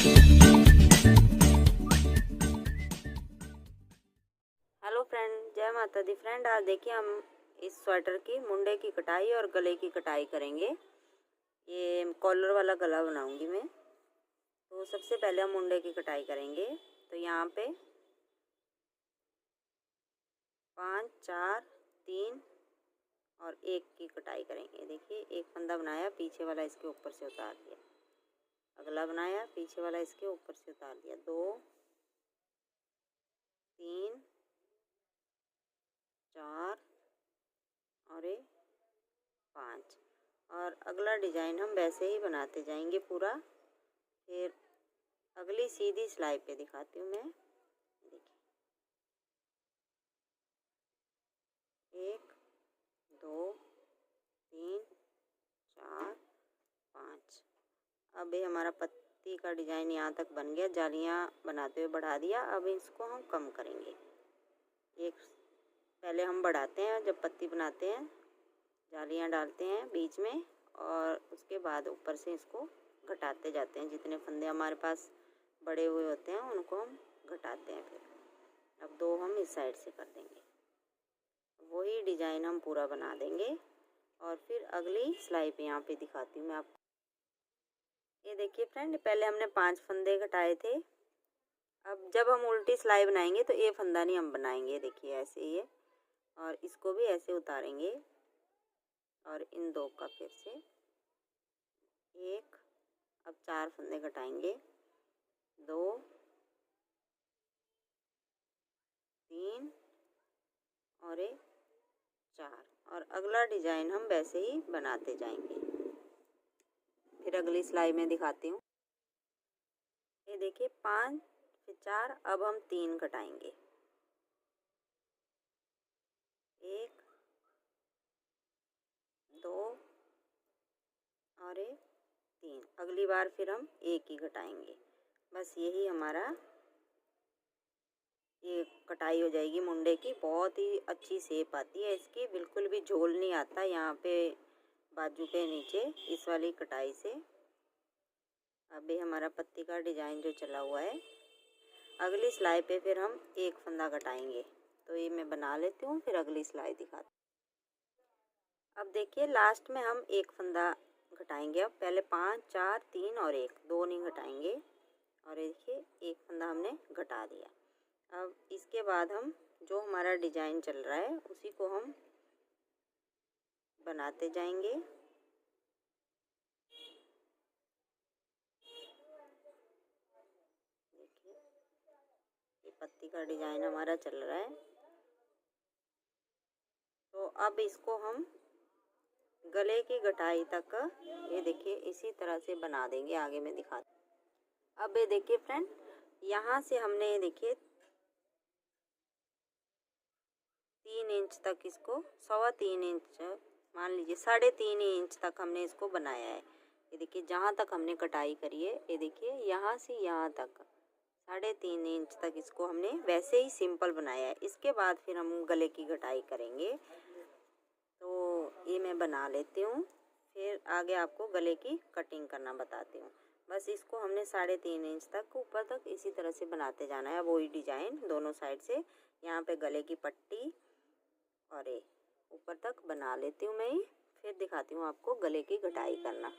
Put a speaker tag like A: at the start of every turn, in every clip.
A: Hello friend, जय माता दी। Friend, आज देखिए हम इस स्वेटर की मुंडे की कटाई और गले की कटाई करेंगे। ये कॉलर वाला गला बनाऊंगी मैं। तो सबसे पहले हम मुंडे की कटाई करेंगे। तो यहाँ पे 5, 4, 3 और 1 की कटाई करेंगे। देखिए, एक फंदा बनाया, पीछे वाला इसके ऊपर से उतार दिया। अगला बनाया, पीछे वाला इसके ऊपर से उतार दिया। 2, 3, 4 और 5। और अगला डिजाइन हम वैसे ही बनाते जाएंगे पूरा। फिर अगली सीधी सिलाई पे दिखाती हूँ मैं। देखिए, 1, 2, 3, 4, 5। अब ये हमारा पत्ती का डिजाइन यहाँ तक बन गया। जालियाँ बनाते हुए बढ़ा दिया। अब इसको हम कम करेंगे। एक पहले हम बढ़ाते हैं, जब पत्ती बनाते हैं जालियाँ डालते हैं बीच में, और उसके बाद ऊपर से इसको घटाते जाते हैं। जितने फंदे हमारे पास बड़े हुए होते हैं उनको हम घटाते हैं। फिर अब 2 हम इस साइड से कर देंगे। वही डिजाइन हम पूरा बना देंगे। और फिर अगली सिलाई पे यहाँ पे दिखाती हूँ मैं आपको। ये देखिए फ्रेंड, पहले हमने 5 फंदे घटाए थे। अब जब हम उल्टी सिलाई बनाएंगे तो ये फंदा नहीं हम बनाएंगे। देखिए ऐसे ही है, और इसको भी ऐसे उतारेंगे। और इन 2 का फिर से 1, अब 4 फंदे घटाएंगे। 2, 3 और 4। और अगला डिजाइन हम वैसे ही बनाते जाएंगे। फिर अगली सिलाई में दिखाती हूँ। ये देखिए, 5 फिर 4, अब हम 3 घटाएंगे। 1, 2 और 3। अगली बार फिर हम 1 ही घटाएंगे। बस यही हमारा ये कटाई हो जाएगी मुंडे की। बहुत ही अच्छी शेप आती है इसकी, बिल्कुल भी झोल नहीं आता यहाँ पे बाजू के नीचे इस वाली कटाई से। अभी हमारा पत्ती का डिजाइन जो चला हुआ है, अगली सिलाई पे फिर हम 1 फंदा घटाएंगे। तो ये मैं बना लेती हूँ, फिर अगली सिलाई दिखाती हूँ। अब देखिए, लास्ट में हम 1 फंदा घटाएंगे। अब पहले 5, 4, 3 और 1, 2 नहीं घटाएंगे। और देखिए, 1 फंदा हमने घटा दिया। अब इसके बाद हम जो हमारा डिजाइन चल रहा है उसी को हम बनाते जाएंगे। देखिए, ये पत्ती का डिजाइन हमारा चल रहा है। तो अब इसको हम गले की कटाई तक, ये देखिए, इसी तरह से बना देंगे। आगे में दिखाते। अब ये देखिए फ्रेंड, यहाँ से हमने ये देखिए 3 इंच तक इसको, 3.25 इंच, मान लीजिए 3.5 इंच तक हमने इसको बनाया है। ये देखिए, जहाँ तक हमने कटाई करी है, ये देखिए यहाँ से यहाँ तक 3.5 इंच तक इसको हमने वैसे ही सिंपल बनाया है। इसके बाद फिर हम गले की कटाई करेंगे। तो ये मैं बना लेती हूँ, फिर आगे आपको गले की कटिंग करना बताती हूँ। बस इसको हमने 3.5 इंच तक ऊपर तक इसी तरह से बनाते जाना है। वही डिजाइन दोनों साइड से यहाँ पे गले की पट्टी और ये ऊपर तक बना लेती हूँ मैं ही। फिर दिखाती हूँ आपको गले की कटाई करना।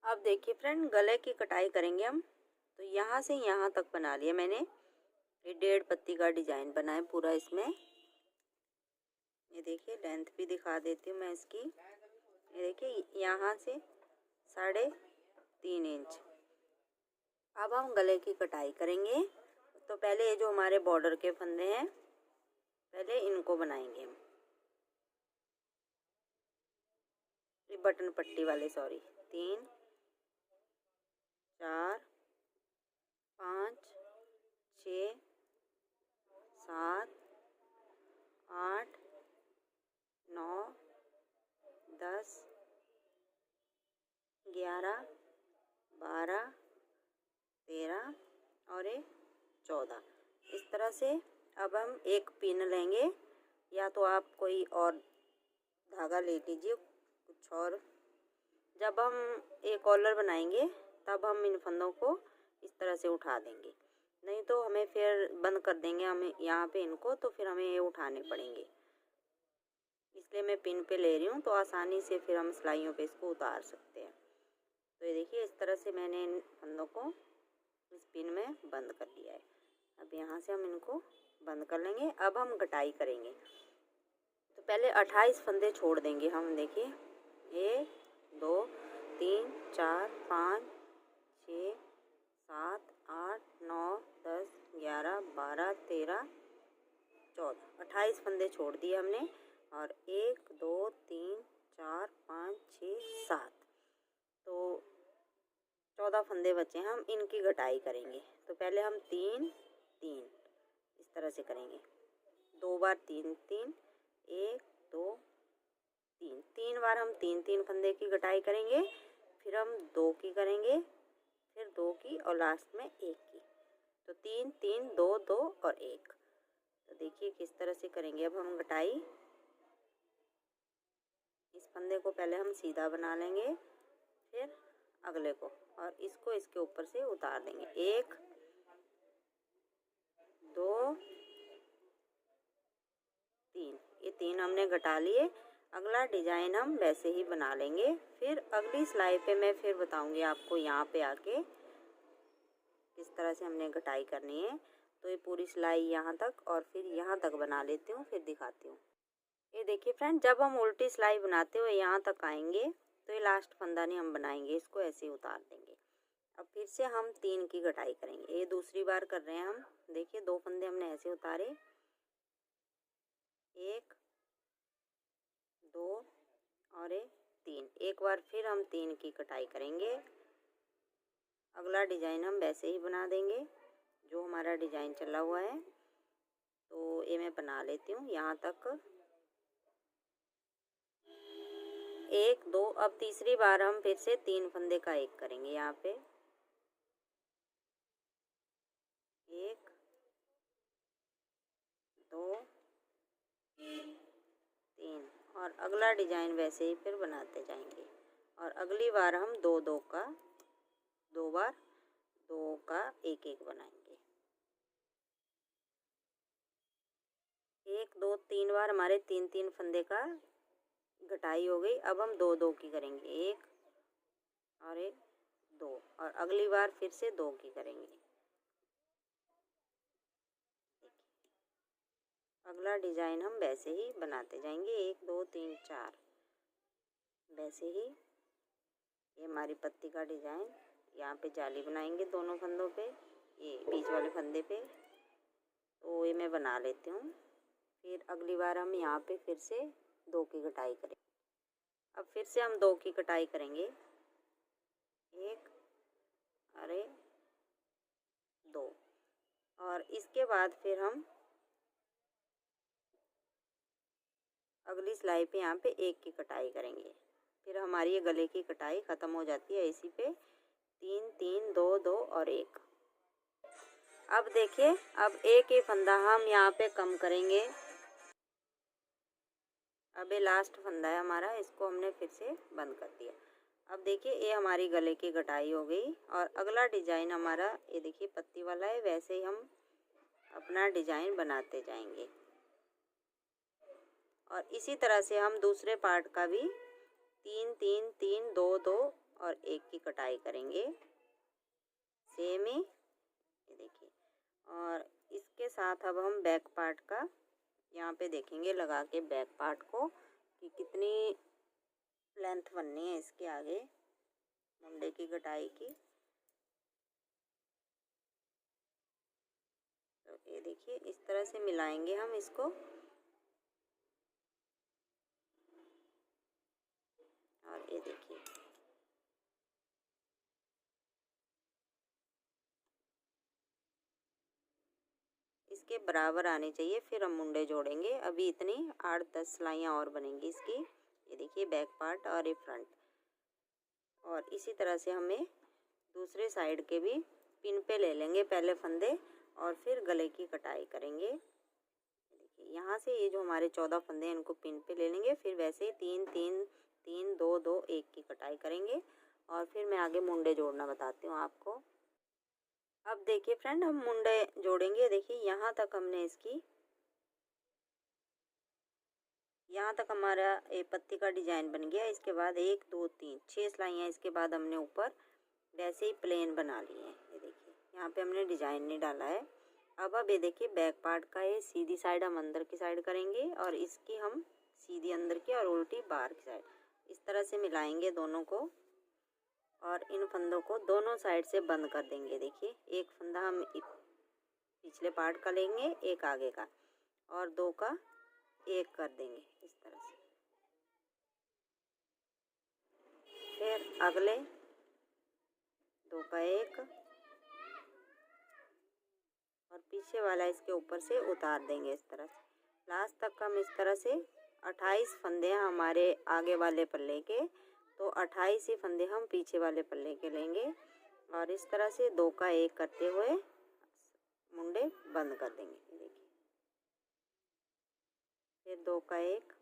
A: अब देखिए फ्रेंड, गले की कटाई करेंगे हम। तो यहाँ से यहाँ तक बना लिया मैंने। ये 1.5 पत्ती का डिजाइन बना है पूरा इसमें। ये देखिए, लेंथ भी दिखा देती हूँ मैं इसकी। ये देखिए, यहाँ से 3.5 इंच। अब हम गले की कटाई करेंगे। तो पहले ये जो हमारे बॉर्डर के फंदे हैं, पहले इनको बनाएंगे हम। ये बटन पट्टी वाले, 3, 4, 5, 6, 7, 8, 9, 10, 11, 12, 13 और 14। इस तरह से अब हम एक पिन लेंगे, या तो आप कोई और धागा ले लीजिए कुछ और। जब हम एक कॉलर बनाएंगे तब हम इन फंदों को इस तरह से उठा देंगे, नहीं तो हमें फिर बंद कर देंगे हमें यहाँ पे इनको, तो फिर हमें ये उठाने पड़ेंगे। इसलिए मैं पिन पे ले रही हूँ, तो आसानी से फिर हम सिलाइयों पे इसको उतार सकते हैं। तो ये देखिए इस तरह से मैंने इन फंदों को इस पिन में बंद कर दिया है। अब यहाँ से हम इनको बंद कर लेंगे। अब हम कटाई करेंगे, तो पहले 28 फंदे छोड़ देंगे हम। देखिए 1 2 3 4 5 6 7 8 9 10 11 12 13 14 28 फंदे छोड़ दिए हमने। और 1 2 3 4 5 6 7, तो 14 फंदे बचे। हम इनकी कटाई करेंगे, तो पहले हम 3 3 इस तरह से करेंगे, 2 बार 3 3 1 2 3 3 बार हम 3 3 फंदे की कटाई करेंगे। फिर हम 2 की करेंगे, फिर 2 की और लास्ट में 1 की। तो 3 3 2 2 और 1। तो देखिए किस तरह से करेंगे अब हम कटाई। इस फंदे को पहले हम सीधा बना लेंगे, फिर अगले को, और इसको इसके ऊपर से उतार देंगे। 1 2 3, ये 3 हमने घटा लिए। अगला डिजाइन हम वैसे ही बना लेंगे। फिर अगली सिलाई पे मैं फिर बताऊंगी आपको यहाँ पे आके किस तरह से हमने कटाई करनी है। तो ये पूरी सिलाई यहाँ तक और फिर यहाँ तक बना लेती हूँ, फिर दिखाती हूँ। ये देखिए फ्रेंड, जब हम उल्टी सिलाई बनाते हुए यहाँ तक आएंगे तो ये लास्ट फंदा नहीं हम बनाएंगे, इसको ऐसे ही उतार देंगे। अब फिर से हम 3 की कटाई करेंगे। ये दूसरी बार कर रहे हैं हम। देखिए 2 फंदे हमने ऐसे उतारे, 1 2 और 3। एक बार फिर हम 3 की कटाई करेंगे। अगला डिजाइन हम वैसे ही बना देंगे जो हमारा डिजाइन चला हुआ है। तो ये मैं बना लेती हूँ यहाँ तक, 1 2। अब तीसरी बार हम फिर से 3 फंदे का 1 करेंगे यहाँ पे, 1 2 3। और अगला डिजाइन वैसे ही फिर बनाते जाएंगे। और अगली बार हम 2 2 का 2 बार 2 का 1 1 बनाएंगे। 1 2 3 बार हमारे 3 3 फंदे का घटाई हो गई। अब हम 2 2 की करेंगे, 1 और 1 2। और अगली बार फिर से 2 की करेंगे। अगला डिजाइन हम वैसे ही बनाते जाएंगे, 1 2 3 4 वैसे ही। ये हमारी पत्ती का डिजाइन, यहाँ पे जाली बनाएंगे दोनों फंदों पे, ये बीच वाले फंदे पे। तो ये मैं बना लेती हूँ। फिर अगली बार हम यहाँ पे फिर से 2 की कटाई करेंगे। अब फिर से हम 2 की कटाई करेंगे, 1 और 2। और इसके बाद फिर हम अगली सिलाई पे यहाँ पे 1 की कटाई करेंगे। फिर हमारी ये गले की कटाई ख़त्म हो जाती है इसी पे। 3 3 2 2 और 1। अब देखिए, अब एक ही फंदा हम यहाँ पे कम करेंगे। अब ये लास्ट फंदा है हमारा, इसको हमने फिर से बंद कर दिया। अब देखिए ये हमारी गले की कटाई हो गई। और अगला डिजाइन हमारा ये देखिए पत्ती वाला है, वैसे ही हम अपना डिजाइन बनाते जाएंगे। और इसी तरह से हम दूसरे पार्ट का भी 3 3 3 2 2 और 1 की कटाई करेंगे, सेम ही। ये देखिए, और इसके साथ अब हम बैक पार्ट का यहाँ पे देखेंगे लगा के बैक पार्ट को कि कितनी लेंथ बननी है इसके आगे मुंडे की कटाई की। तो ये देखिए इस तरह से मिलाएंगे हम इसको। और ये देखिए इसके बराबर आने चाहिए, फिर हम मुंडे जोड़ेंगे। अभी इतनी 8-10 सिलाइयाँ और बनेंगी इसकी। ये देखिए बैक पार्ट और ये फ्रंट। और इसी तरह से हमें दूसरे साइड के भी पिन पे ले लेंगे पहले फंदे, और फिर गले की कटाई करेंगे। देखिए यहाँ से ये जो हमारे 14 फंदे हैं इनको पिन पे ले लेंगे। फिर वैसे ही 3 3 3 2 2 1 की कटाई करेंगे। और फिर मैं आगे मुंडे जोड़ना बताती हूँ आपको। अब देखिए फ्रेंड, हम मुंडे जोड़ेंगे। देखिए यहाँ तक हमने इसकी, यहाँ तक हमारा एक पत्ती का डिजाइन बन गया। इसके बाद 1 2 3 6 सिलाइयाँ इसके बाद हमने ऊपर वैसे ही प्लेन बना लिए हैं। ये देखिए यहाँ पे हमने डिजाइन नहीं डाला है। अब ये देखिए बैक पार्ट का ये सीधी साइड हम अंदर की साइड करेंगे और इसकी हम सीधी अंदर की और उल्टी बाहर की साइड, इस तरह से मिलाएंगे दोनों को और इन फंदों को दोनों साइड से बंद कर देंगे। देखिए एक फंदा हम पिछले पार्ट का लेंगे, एक आगे का, और 2 का एक कर देंगे इस तरह से। फिर अगले 2 का एक और पीछे वाला इसके ऊपर से उतार देंगे इस तरह से। लास्ट तक हम इस तरह से 28 फंदे हैं हमारे आगे वाले पल्ले के, तो 28 ही फंदे हम पीछे वाले पल्ले के लेंगे और इस तरह से 2 का एक करते हुए मुंडे बंद कर देंगे। देखिए फिर 2 का एक,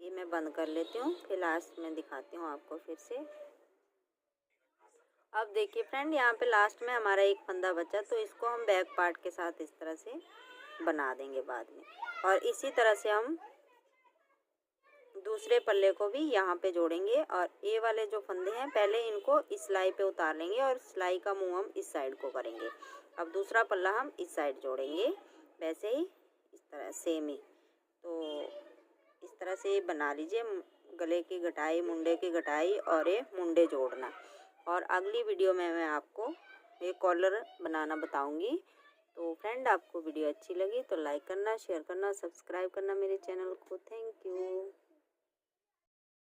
A: ये मैं बंद कर लेती हूँ, फिर लास्ट में दिखाती हूँ आपको फिर से। अब देखिए फ्रेंड, यहाँ पे लास्ट में हमारा एक फंदा बचा, तो इसको हम बैक पार्ट के साथ इस तरह से बना देंगे बाद में। और इसी तरह से हम दूसरे पल्ले को भी यहाँ पे जोड़ेंगे और ये वाले जो फंदे हैं पहले इनको इस सिलाई पे उतार लेंगे और सिलाई का मुंह हम इस साइड को करेंगे। अब दूसरा पल्ला हम इस साइड जोड़ेंगे, वैसे ही इस तरह सेम ही। तो इस तरह से बना लीजिए गले की घटाई, मुंडे की घटाई और ये मुंडे जोड़ना। और अगली वीडियो में मैं आपको ये कॉलर बनाना बताऊंगी। तो फ्रेंड, आपको वीडियो अच्छी लगी तो लाइक करना, शेयर करना, सब्सक्राइब करना मेरे चैनल को। Thank you.